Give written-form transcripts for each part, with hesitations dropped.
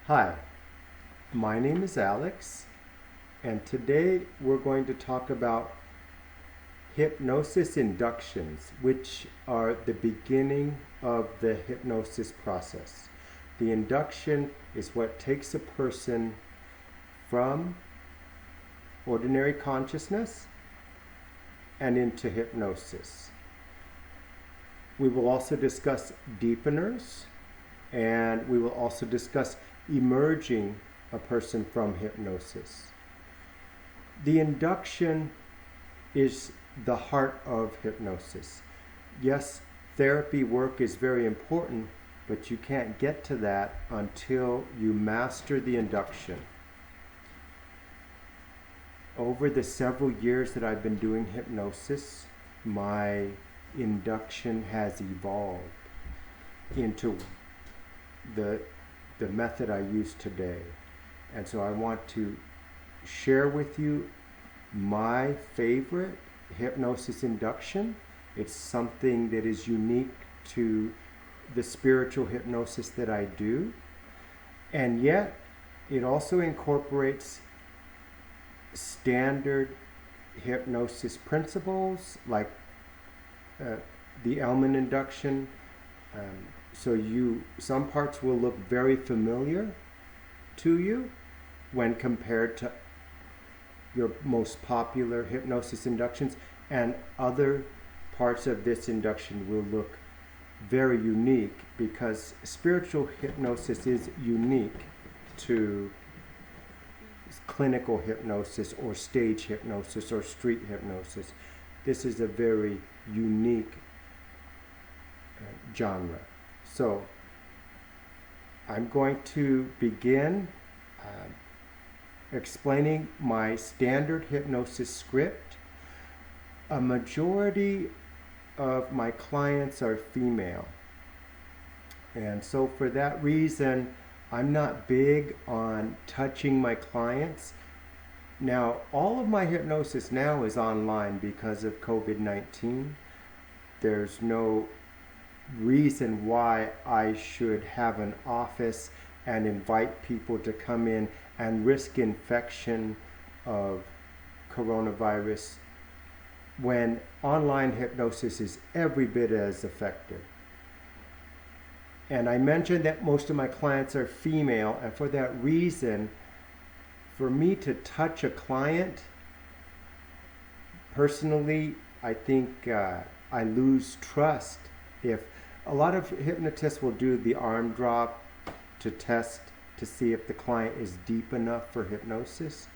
Hi, my name is Alex, and today we're going to talk about hypnosis inductions, which are the beginning of the hypnosis process. The induction is what takes a person from ordinary consciousness and into hypnosis. We will also discuss deepeners, and we will also discuss emerging a person from hypnosis. The induction is the heart of hypnosis. Yes, therapy work is very important, but you can't get to that until you master the induction. Over the several years that I've been doing hypnosis, my induction has evolved into the method I use today. And so I want to share with you my favorite hypnosis induction. It's something that is unique to the spiritual hypnosis that I do. And yet, it also incorporates standard hypnosis principles like the Elman induction. So some parts will look very familiar to you when compared to your most popular hypnosis inductions, and other parts of this induction will look very unique because spiritual hypnosis is unique to clinical hypnosis or stage hypnosis or street hypnosis. This is a very unique genre. So I'm going to begin explaining my standard hypnosis script. A majority of my clients are female, and so for that reason I'm not big on touching my clients. Now, all of my hypnosis now is online because of COVID-19. There's no reason why I should have an office and invite people to come in and risk infection of coronavirus when online hypnosis is every bit as effective. And I mentioned that most of my clients are female, and for that reason, for me to touch a client, personally, I think I lose trust. If a lot of hypnotists will do the arm drop to test to see if the client is deep enough for hypnosis.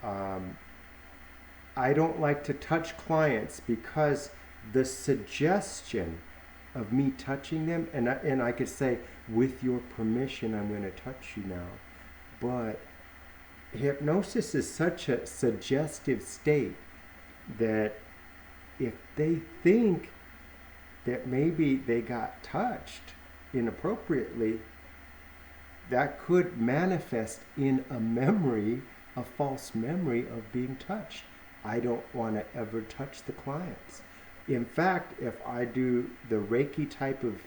I don't like to touch clients because the suggestion of me touching them, and I could say, with your permission, I'm going to touch you now. But hypnosis is such a suggestive state that if they think that maybe they got touched inappropriately, that could manifest in a memory, a false memory of being touched. I don't want to ever touch the clients. In fact, if I do the Reiki type of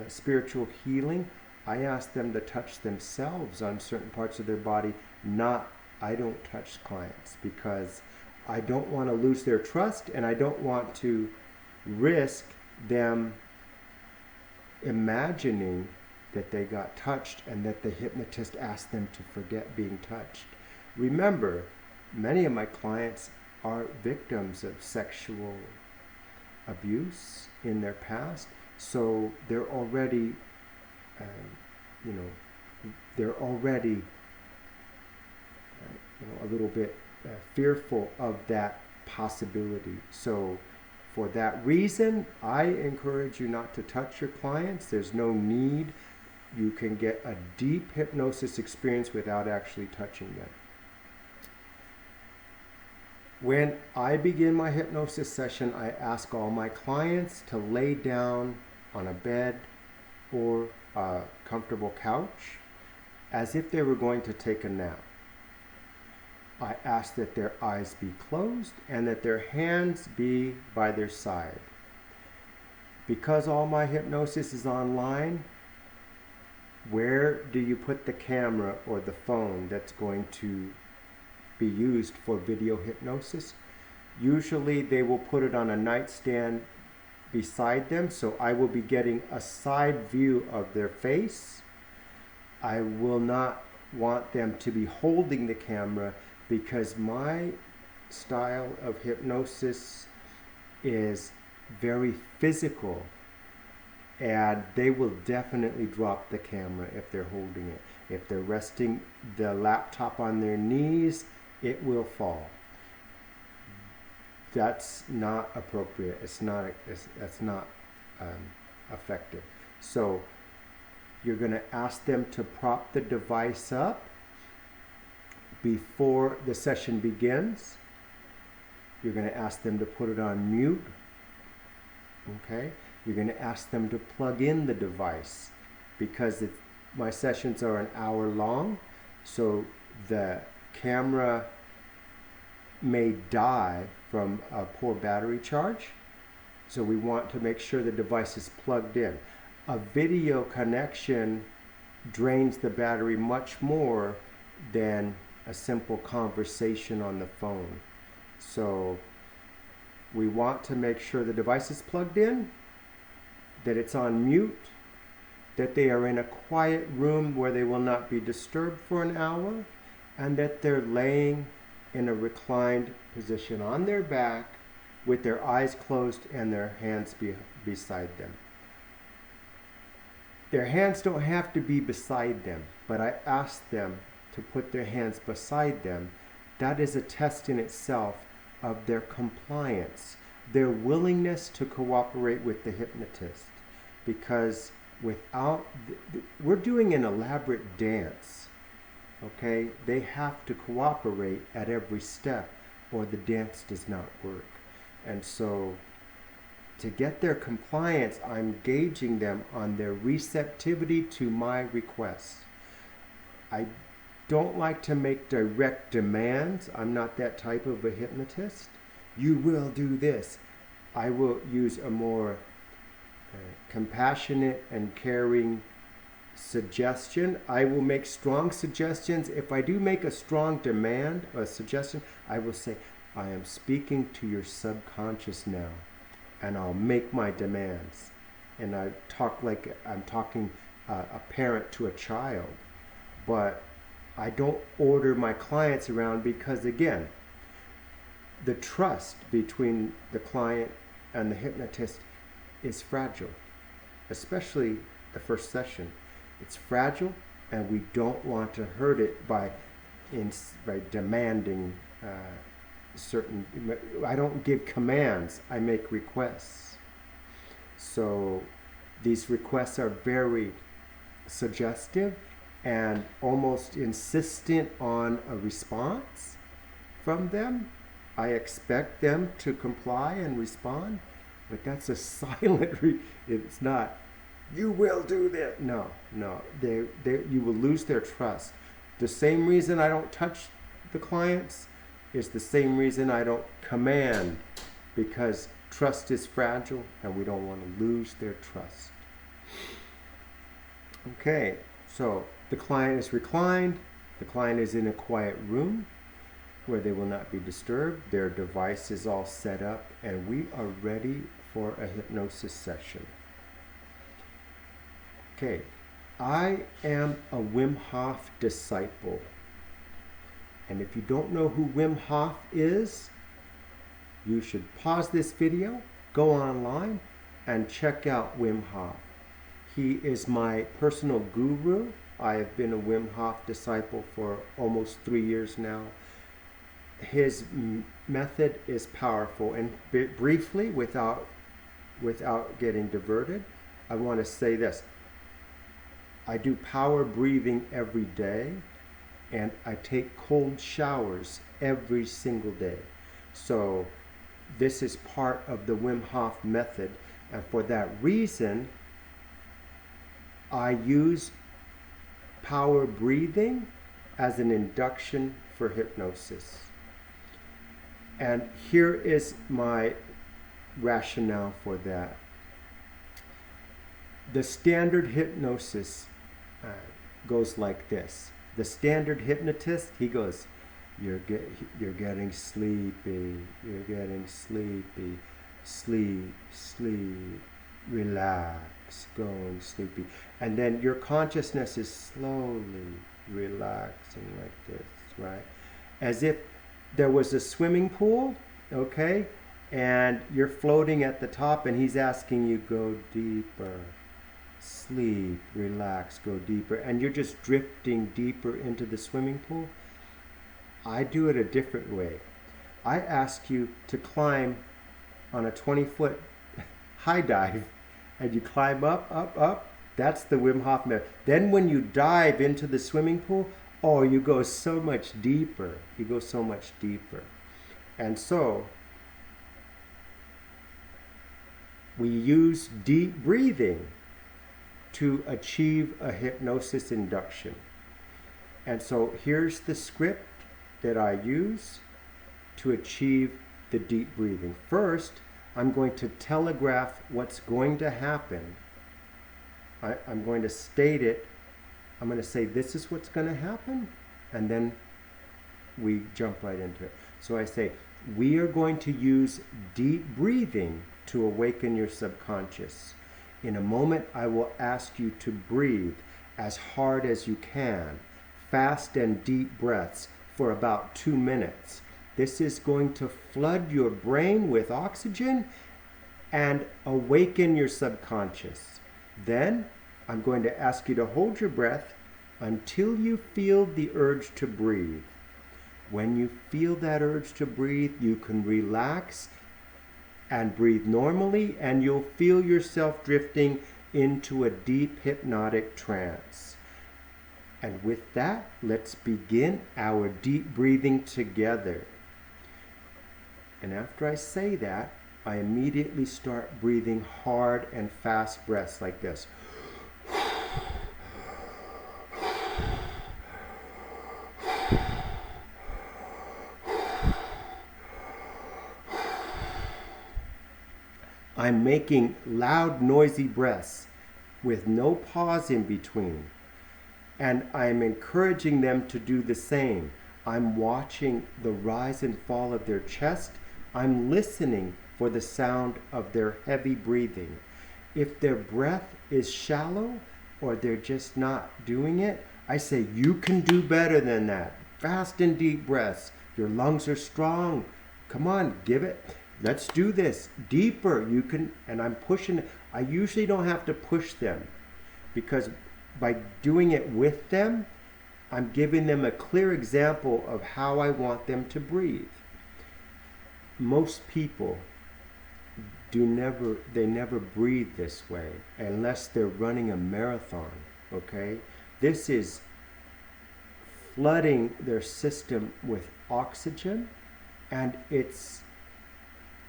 spiritual healing, I ask them to touch themselves on certain parts of their body. I don't touch clients because I don't want to lose their trust, and I don't want to risk them imagining that they got touched and that the hypnotist asked them to forget being touched. Remember, many of my clients are victims of sexual abuse in their past, so they're already, a little bit fearful of that possibility. So for that reason, I encourage you not to touch your clients. There's no need. You can get a deep hypnosis experience without actually touching them. When I begin my hypnosis session, I ask all my clients to lay down on a bed or a comfortable couch as if they were going to take a nap. I ask that their eyes be closed and that their hands be by their side. Because all my hypnosis is online, where do you put the camera or the phone that's going to be used for video hypnosis? Usually they will put it on a nightstand beside them, so I will be getting a side view of their face. I will not want them to be holding the camera because my style of hypnosis is very physical, and they will definitely drop the camera if they're holding it. If they're resting the laptop on their knees, it will fall. That's not appropriate. That's not effective. So you're going to ask them to prop the device up before the session begins. You're going to ask them to put it on mute. Okay? You're going to ask them to plug in the device because my sessions are an hour long, so the camera may die from a poor battery charge. So we want to make sure the device is plugged in. A video connection drains the battery much more than a simple conversation on the phone. So we want to make sure the device is plugged in, that it's on mute, that they are in a quiet room where they will not be disturbed for an hour, and that they're laying in a reclined position on their back with their eyes closed and their hands beside them. Their hands don't have to be beside them, but I ask them to put their hands beside them. That is a test in itself of their compliance, their willingness to cooperate with the hypnotist. Because we're doing an elaborate dance, okay? They have to cooperate at every step or the dance does not work. And so to get their compliance, I'm gauging them on their receptivity to my requests. I don't like to make direct demands. I'm not that type of a hypnotist. You will do this. I will use a more compassionate and caring suggestion. I will make strong suggestions. If I do make a strong demand or a suggestion, I will say, I am speaking to your subconscious now, and I'll make my demands. And I talk like I'm talking a parent to a child. But I don't order my clients around because, again, the trust between the client and the hypnotist is fragile, especially the first session. It's fragile, and we don't want to hurt it by demanding certain. I don't give commands, I make requests. So these requests are very suggestive and almost insistent on a response from them. I expect them to comply and respond, but that's a silent it's not, you will do that. No, you will lose their trust. The same reason I don't touch the clients is the same reason I don't command, because trust is fragile and we don't want to lose their trust. Okay, so the client is reclined. The client is in a quiet room where they will not be disturbed. Their device is all set up, and we are ready for a hypnosis session. Okay, I am a Wim Hof disciple. And if you don't know who Wim Hof is, you should pause this video, go online, and check out Wim Hof. He is my personal guru. I have been a Wim Hof disciple for almost 3 years now. His method is powerful. And briefly, without getting diverted, I want to say this. I do power breathing every day, and I take cold showers every single day. So this is part of the Wim Hof Method, and for that reason, I use power breathing as an induction for hypnosis. And here is my rationale for that. The standard hypnosis uh, goes like this. The standard hypnotist, he goes, you're getting sleepy, you're getting sleepy, sleep, sleep, relax, going sleepy. And then your consciousness is slowly relaxing like this, right? As if there was a swimming pool, okay? And you're floating at the top and he's asking you, go deeper, sleep, relax, go deeper. And you're just drifting deeper into the swimming pool. I do it a different way. I ask you to climb on a 20-foot high dive and you climb up, up, up. That's the Wim Hof Method. Then when you dive into the swimming pool, oh, you go so much deeper. You go so much deeper. And so we use deep breathing to achieve a hypnosis induction. And so here's the script that I use to achieve the deep breathing. First, I'm going to telegraph what's going to happen. I'm going to state it. I'm going to say, this is what's going to happen. And then we jump right into it. So I say, we are going to use deep breathing to awaken your subconscious. In a moment, I will ask you to breathe as hard as you can, fast and deep breaths for about 2 minutes. This is going to flood your brain with oxygen and awaken your subconscious. Then I'm going to ask you to hold your breath until you feel the urge to breathe. When you feel that urge to breathe, you can relax and breathe normally, and you'll feel yourself drifting into a deep hypnotic trance. And with that, let's begin our deep breathing together. And after I say that, I immediately start breathing hard and fast breaths like this. I'm making loud, noisy breaths with no pause in between. And I'm encouraging them to do the same. I'm watching the rise and fall of their chest. I'm listening for the sound of their heavy breathing. If their breath is shallow or they're just not doing it, I say, you can do better than that. Fast and deep breaths. Your lungs are strong. Come on, give it. Let's do this. Deeper. You can, and I'm pushing it. I usually don't have to push them because by doing it with them, I'm giving them a clear example of how I want them to breathe. Most people they never breathe this way unless they're running a marathon, okay? This is flooding their system with oxygen, and it's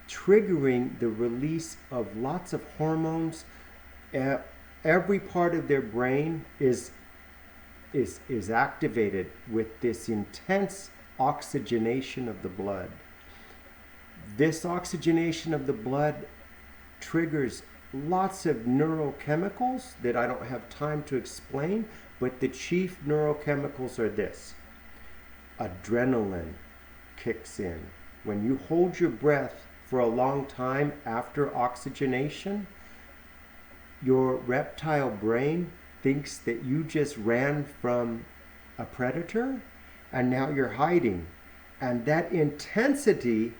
triggering the release of lots of hormones. Every part of their brain is activated with this intense oxygenation of the blood. This oxygenation of the blood triggers lots of neurochemicals that I don't have time to explain, but the chief neurochemicals are this. Adrenaline kicks in. When you hold your breath for a long time after oxygenation, your reptile brain thinks that you just ran from a predator and now you're hiding. And that intensity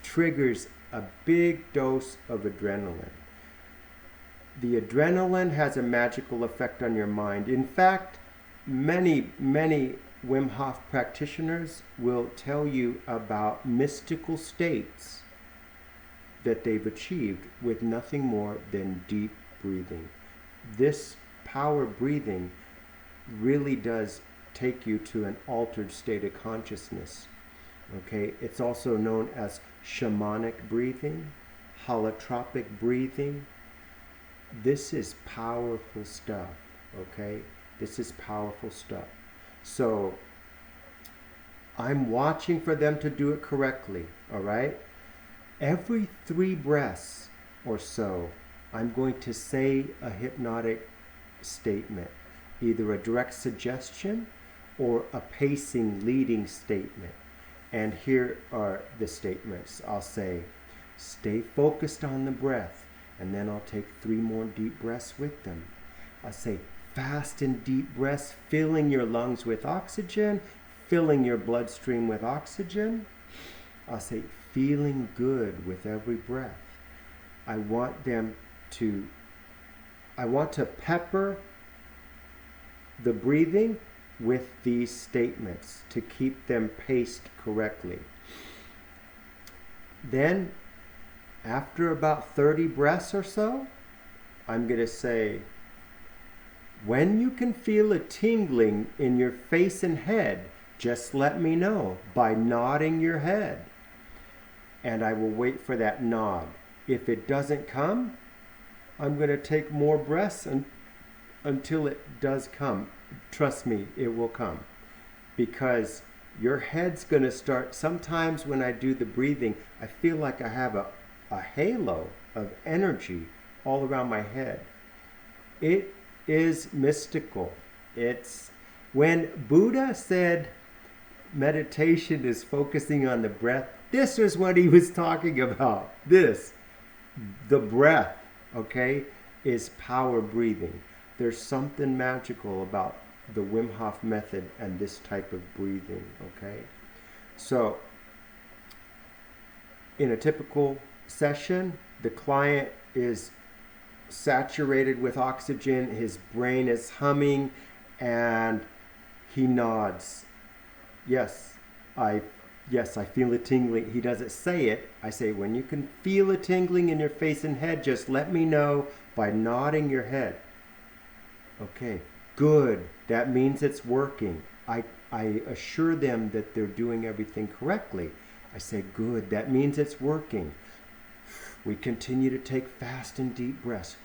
triggers a big dose of adrenaline. The adrenaline has a magical effect on your mind. In fact, many Wim Hof practitioners will tell you about mystical states that they've achieved with nothing more than deep breathing. This power breathing really does take you to an altered state of consciousness. Okay, it's also known as shamanic breathing, holotropic breathing. This is powerful stuff, okay? This is powerful stuff. So I'm watching for them to do it correctly, all right? Every 3 breaths or so, I'm going to say a hypnotic statement. either a direct suggestion or a pacing leading statement. And here are the statements. I'll say, stay focused on the breath, and then I'll take 3 more deep breaths with them. I'll say, fast and deep breaths, filling your lungs with oxygen, filling your bloodstream with oxygen. I'll say, feeling good with every breath. I want to pepper the breathing with these statements to keep them paced correctly. Then, after about 30 breaths or so, I'm going to say, when you can feel a tingling in your face and head, just let me know by nodding your head. And I will wait for that nod. If it doesn't come, I'm going to take more breaths until it does come. Trust me, it will come. Because your head's going to start, sometimes when I do the breathing, I feel like I have a halo of energy all around my head. It is mystical. It's when Buddha said meditation is focusing on the breath, this is what he was talking about. The breath, okay, is power breathing. There's something magical about the Wim Hof Method and this type of breathing, okay? So, in a typical session, the client is saturated with oxygen, his brain is humming, and he nods. Yes, I feel a tingling. He doesn't say it. I say, when you can feel a tingling in your face and head, just let me know by nodding your head. Okay, good. That means it's working. I assure them that they're doing everything correctly. I say, good. That means it's working. We continue to take fast and deep breaths.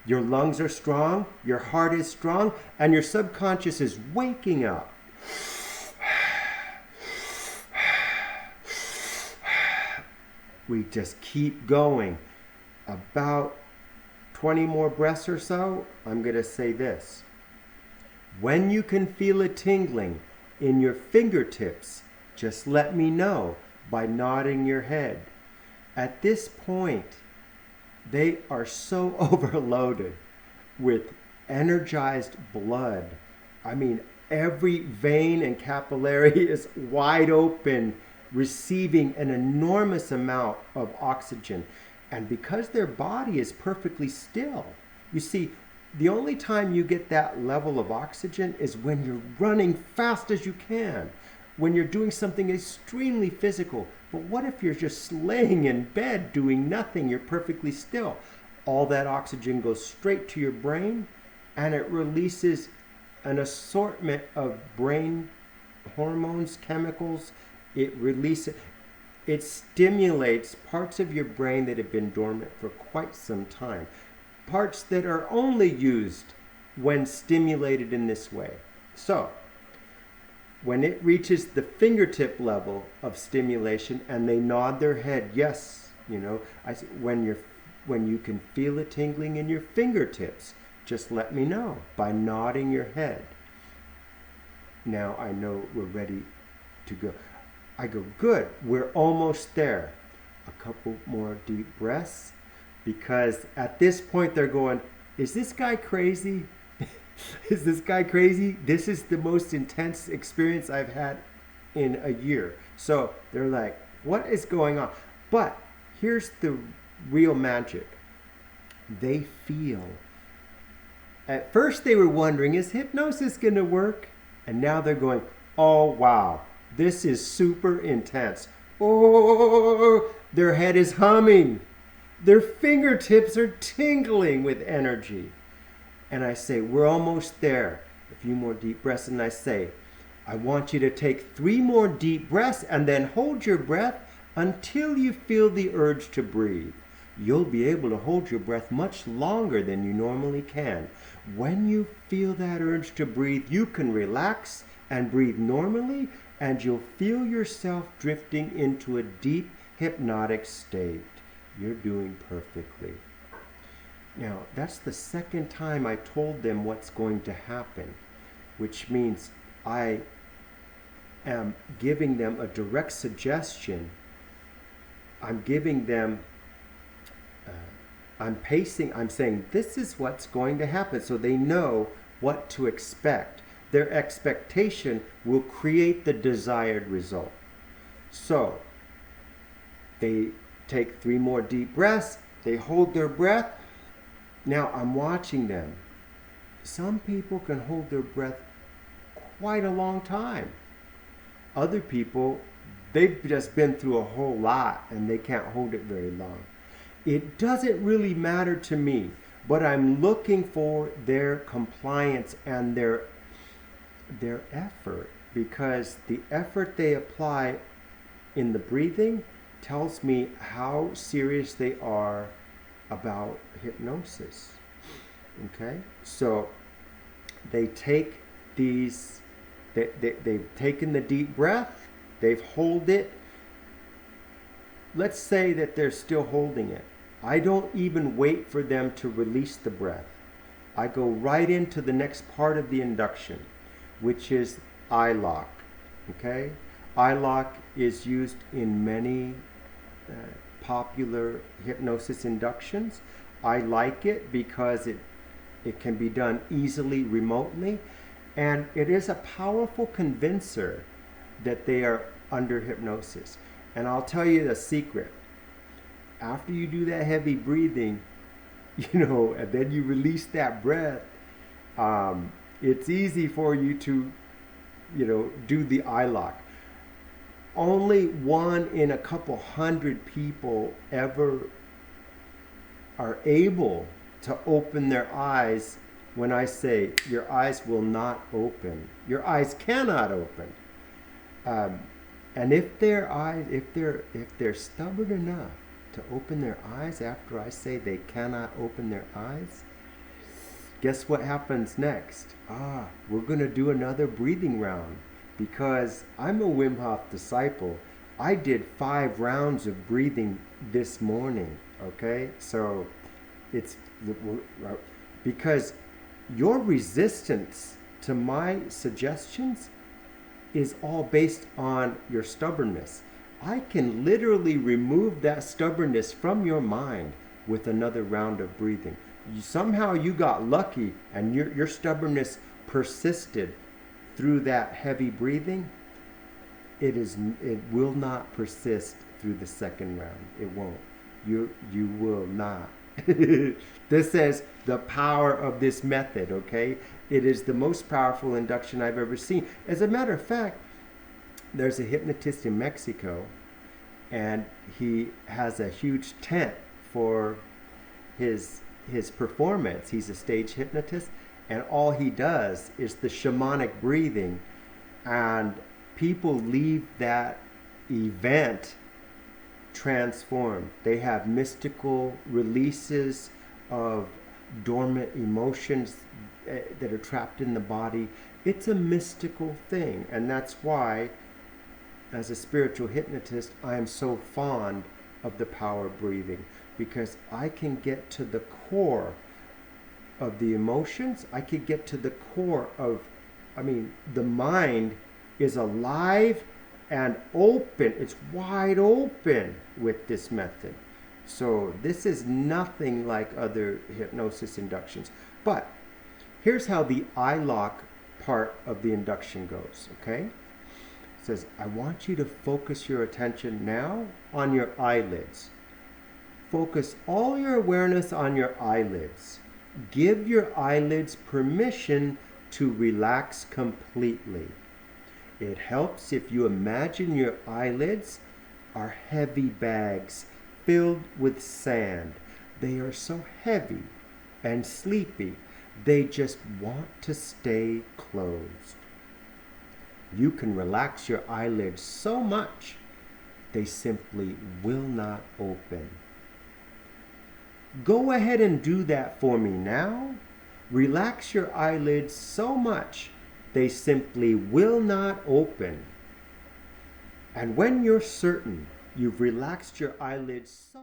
Your lungs are strong, your heart is strong, and your subconscious is waking up. We just keep going. About 20 more breaths or so, I'm going to say this. When you can feel a tingling in your fingertips, just let me know by nodding your head. At this point, they are so overloaded with energized blood. I mean, every vein and capillary is wide open, receiving an enormous amount of oxygen. And because their body is perfectly still, you see, the only time you get that level of oxygen is when you're running fast as you can, when you're doing something extremely physical. But what if you're just laying in bed doing nothing? You're perfectly still. All that oxygen goes straight to your brain, and it releases an assortment of brain hormones, chemicals. It stimulates parts of your brain that have been dormant for quite some time. Parts that are only used when stimulated in this way. So, when it reaches the fingertip level of stimulation and they nod their head, yes, when you can feel it tingling in your fingertips, just let me know by nodding your head. Now I know we're ready to go. I go, good, we're almost there. A couple more deep breaths, because at this point they're going, is this guy crazy? Is this guy crazy? This is the most intense experience I've had in a year. So they're like, what is going on? But here's the real magic. They feel. At first they were wondering, is hypnosis going to work? And now they're going, oh, wow, this is super intense. Oh, their head is humming. Their fingertips are tingling with energy. And I say, we're almost there. A few more deep breaths, and I say, I want you to take 3 more deep breaths and then hold your breath until you feel the urge to breathe. You'll be able to hold your breath much longer than you normally can. When you feel that urge to breathe, you can relax and breathe normally, and you'll feel yourself drifting into a deep hypnotic state. You're doing perfectly. Now, that's the second time I told them what's going to happen, which means I am giving them a direct suggestion. I'm giving them, I'm saying this is what's going to happen so they know what to expect. Their expectation will create the desired result. So, they take 3 more deep breaths, they hold their breath. Now I'm watching them. Some people can hold their breath quite a long time. Other people, they've just been through a whole lot and they can't hold it very long. It doesn't really matter to me, but I'm looking for their compliance and their effort, because the effort they apply in the breathing tells me how serious they are about hypnosis. Okay? So they take these, they've taken the deep breath, they've held it. Let's say that they're still holding it. I don't even wait for them to release the breath. I go right into the next part of the induction, which is eye lock. Okay? Eye lock is used in many popular hypnosis inductions. I like it because it can be done easily remotely, and it is a powerful convincer that they are under hypnosis. And I'll tell you the secret. After you do that heavy breathing, and then you release that breath, it's easy for you to, do the eye lock. Only 1 in a couple hundred people ever are able to open their eyes when I say your eyes will not open. Your eyes cannot open. And if they're stubborn enough to open their eyes after I say they cannot open their eyes, guess what happens next? We're going to do another breathing round, because I'm a Wim Hof disciple. I did 5 rounds of breathing this morning, okay? So it's because your resistance to my suggestions is all based on your stubbornness. I can literally remove that stubbornness from your mind with another round of breathing. Somehow you got lucky and your stubbornness persisted through that heavy breathing. It will not persist through the second round. It won't. You will not. This is the power of this method, okay? It is the most powerful induction I've ever seen. As a matter of fact, there's a hypnotist in Mexico, and he has a huge tent for his performance. He's a stage hypnotist, and all he does is the shamanic breathing, and people leave that event transformed. They have mystical releases of dormant emotions that are trapped in the body. It's a mystical thing, and that's why, as a spiritual hypnotist, I am so fond of the power of breathing, because I can get to the core of the emotions. I can get to the core of, the mind is alive and open. It's wide open with this method. So this is nothing like other hypnosis inductions. But here's how the eye lock part of the induction goes, okay? It says, I want you to focus your attention now on your eyelids. Focus all your awareness on your eyelids. Give your eyelids permission to relax completely. It helps if you imagine your eyelids are heavy bags filled with sand. They are so heavy and sleepy, they just want to stay closed. You can relax your eyelids so much, they simply will not open. Go ahead and do that for me now. Relax your eyelids so much, they simply will not open. And when you're certain you've relaxed your eyelids so